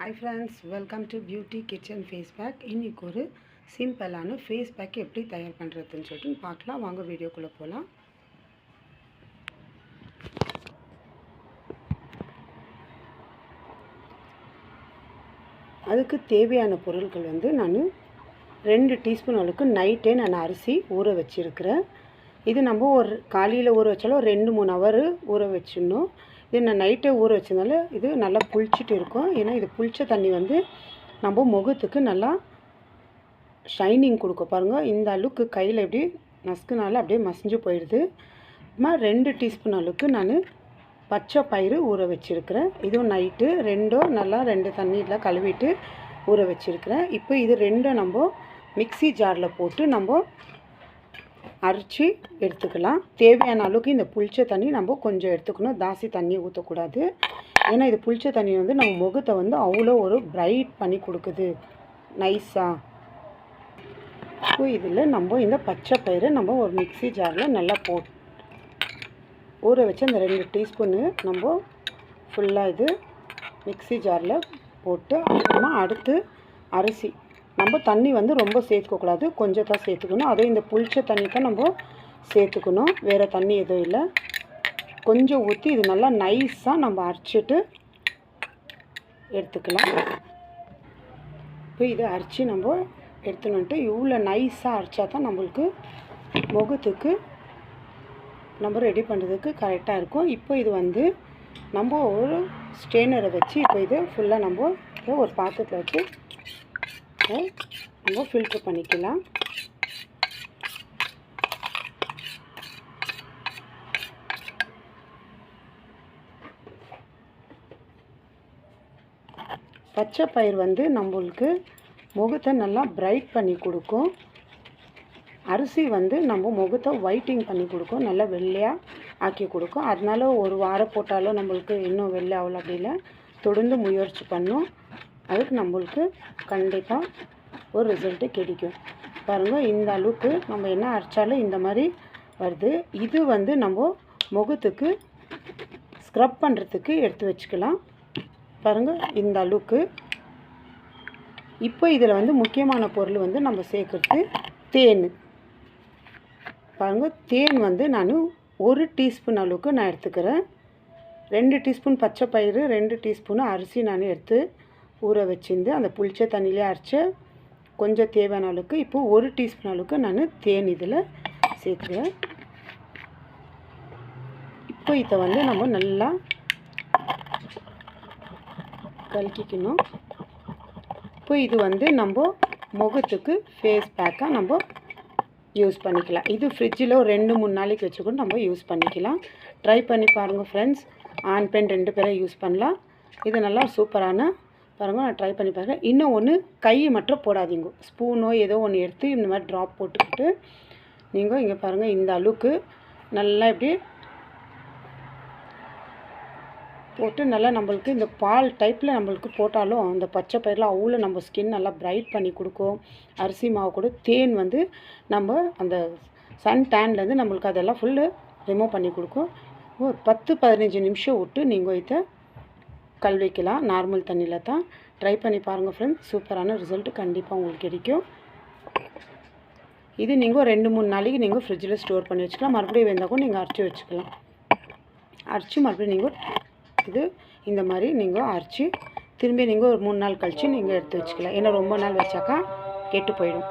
Hi friends, welcome to Beauty Kitchen Face Pack. இன்னைக்கு ஒரு சிம்பிளான ஃபேஸ் பேக் எப்படி தயார் பண்ணுறதுன்னு சொல்லிட்டு பார்க்கலாம். வாங்க வீடியோக்குள்ளே போகலாம். அதுக்கு தேவையான பொருட்கள் வந்து நான் 2 டீஸ்பூன் அளவுக்கு நைட்டே நான் அரிசி ஊற வச்சுருக்கிறேன். இது நம்ம ஒரு காலையில் ஊற வச்சாலும் 2-3 ஹவர் ஊற வச்சிடணும். இது நான் நைட்டே ஊற வச்சதுனால இது நல்லா புளிச்சிட்டு இருக்கும். ஏன்னா இது புளிச்ச தண்ணி வந்து நம்ம முகத்துக்கு நல்லா ஷைனிங் கொடுக்க பாருங்கள். இந்த அளவுக்கு கையில் எப்படி நசுக்குனால அப்படியே மசிஞ்சு போயிடுது. அப்புறமா 2 டீஸ்பூன் அளவுக்கு நான் பச்சை பயிறு ஊற வச்சுருக்கிறேன். இதுவும் நைட்டு நல்லா 2 தண்ணியில் கழுவிட்டு ஊற வச்சுருக்கிறேன். இப்போ இது 2 நம்ம மிக்சி ஜாரில் போட்டு நம்ம அரைச்சி எடுத்துக்கலாம். தேவையான அளவுக்கு இந்த புளிச்ச தண்ணி நம்ம கொஞ்சம் எடுத்துக்கணும். ஜாஸ்தி தண்ணி ஊற்றக்கூடாது. ஏன்னா இது புளிச்ச தண்ணி வந்து நம்ம முகத்தை வந்து அவ்வளோ ஒரு பிரைட் பண்ணி கொடுக்குது நைஸாக. இப்போ இதில் நம்ம இந்த பச்சை பயிரை நம்ம ஒரு மிக்சி ஜாரில் நல்லா ஊற வச்சு அந்த 2 டீஸ்பூனு நம்ம ஃபுல்லாக இது மிக்சி ஜாரில் போட்டு அப்புறமா அடுத்து அரிசி நம்ம தண்ணி வந்து ரொம்ப சேர்த்துக்கக்கூடாது, கொஞ்சம் தான் சேர்த்துக்கணும். அதே இந்த புளிச்ச தண்ணி தான் நம்ம சேர்த்துக்கணும், வேறு தண்ணி எதுவும் இல்லை. கொஞ்சம் ஊற்றி இது நல்லா நைஸாக நம்ம அரைச்சிட்டு எடுத்துக்கலாம். இப்போ இதை அரைச்சி நம்ம எடுத்துணுன்ட்டு இவ்வளோ நைஸாக அரைச்சா தான் நம்மளுக்கு முகத்துக்கு நம்ம ரெடி பண்ணுறதுக்கு கரெக்டாக இருக்கும். இப்போ இது வந்து நம்ம ஒரு ஸ்ட்ரெயினரை வச்சு இப்போ இது ஃபுல்லாக நம்ம ஒரு பாத்திரத்தில் வச்சு நம்ம ஃபில்ட்ரு பண்ணிக்கலாம். பச்சை பயிர் வந்து நம்மளுக்கு முகத்தை நல்லா பிரைட் பண்ணி கொடுக்கும். அரிசி வந்து நம்ம முகத்தை ஒயிட்டிங் பண்ணி கொடுக்கும், நல்லா வெள்ளையாக ஆக்கி கொடுக்கும். அதனால ஒரு வாரம் போட்டாலும் நம்மளுக்கு இன்னும் வெள்ளை ஆகல. அப்படி இல்லை, தொடர்ந்து முயற்சி பண்ணோம், அதுக்கு நம்மளுக்கு கண்டிப்பாக ஒரு ரிசல்ட்டு கிடைக்கும். பாருங்கள், இந்த அளவுக்கு நம்ம என்ன அரைச்சாலும் இந்த மாதிரி வருது. இது வந்து நம்ம முகத்துக்கு ஸ்க்ரப் பண்ணுறதுக்கு எடுத்து வச்சுக்கலாம். பாருங்கள், இந்த அளவுக்கு. இப்போ இதில் வந்து முக்கியமான பொருள் வந்து நம்ம சேர்க்குறது தேன். பாருங்கள், தேன் வந்து நான் 1 டீஸ்பூன் அளவுக்கு நான் எடுத்துக்கிறேன். 2 டீஸ்பூன் பச்சை பயிறு, 2 டீஸ்பூன் அரிசி நான் எடுத்து ஊற வச்சிருந்து அந்த புளிச்ச தண்ணியிலே அரைச்சி கொஞ்சம் தேவையான அளவுக்கு இப்போ 1 டீஸ்பூன் அளவுக்கு நான் தேன் இதில் சேர்க்குறேன். இப்போ இதை வந்து நம்ம நல்லா கலக்கிக்கணும். இப்போ இது வந்து நம்ம முகத்துக்கு ஃபேஸ் பேக்காக நம்ம யூஸ் பண்ணிக்கலாம். இது ஃப்ரிட்ஜில் ஒரு 2-3 நாளைக்கு வச்சுக்கூட நம்ம யூஸ் பண்ணிக்கலாம். ட்ரை பண்ணி பாருங்கள் ஃப்ரெண்ட்ஸ். ஆண் பெண் 2 பேரும் யூஸ் பண்ணலாம். இது நல்லா சூப்பரான பாருங்கள், நான் ட்ரை பண்ணி பாருங்கள். இன்னும் ஒன்று, கையை மட்டும் போடாதீங்க, ஸ்பூனோ ஏதோ ஒன்று எடுத்து இந்த மாதிரி ட்ராப் போட்டுக்கிட்டு நீங்கள் இங்கே பாருங்கள், இந்த அளவுக்கு நல்லா இப்படி போட்டு நல்லா நம்மளுக்கு இந்த பால் டைப்பில் நம்மளுக்கு போட்டாலும் அந்த பச்சை பயிரில் அவ்வளோ நம்ம ஸ்கின் நல்லா பிரைட் பண்ணி கொடுக்கும். அரிசி மாவு கூட தேன் வந்து நம்ம அந்த சன் டேன்லேருந்து நம்மளுக்கு அதெல்லாம் ஃபுல்லு ரிமூவ் பண்ணி கொடுக்கும். ஒரு 10-15 நிமிஷம் விட்டு நீங்கள் இதை கழுவிக்கலாம். நார்மல் தண்ணியில் தான். ட்ரை பண்ணி பாருங்கள் ஃப்ரெண்ட்ஸ். சூப்பரான ரிசல்ட்டு கண்டிப்பாக உங்களுக்கு கிடைக்கும். இது நீங்கள் 2-3 நாளைக்கு நீங்கள் ஃப்ரிட்ஜில் ஸ்டோர் பண்ணி வச்சுக்கலாம். மறுபடியும் வேண்டாம் கூட நீங்கள் அரைச்சி வச்சுக்கலாம். அரைச்சி மறுபடியும் நீங்கள் இது இந்த மாதிரி நீங்கள் அரைச்சி திரும்பி நீங்கள் ஒரு 3 நாள் கழித்து நீங்கள் எடுத்து வச்சுக்கலாம். ஏன்னா ரொம்ப நாள் வச்சாக்கா கெட்டு போயிடும்.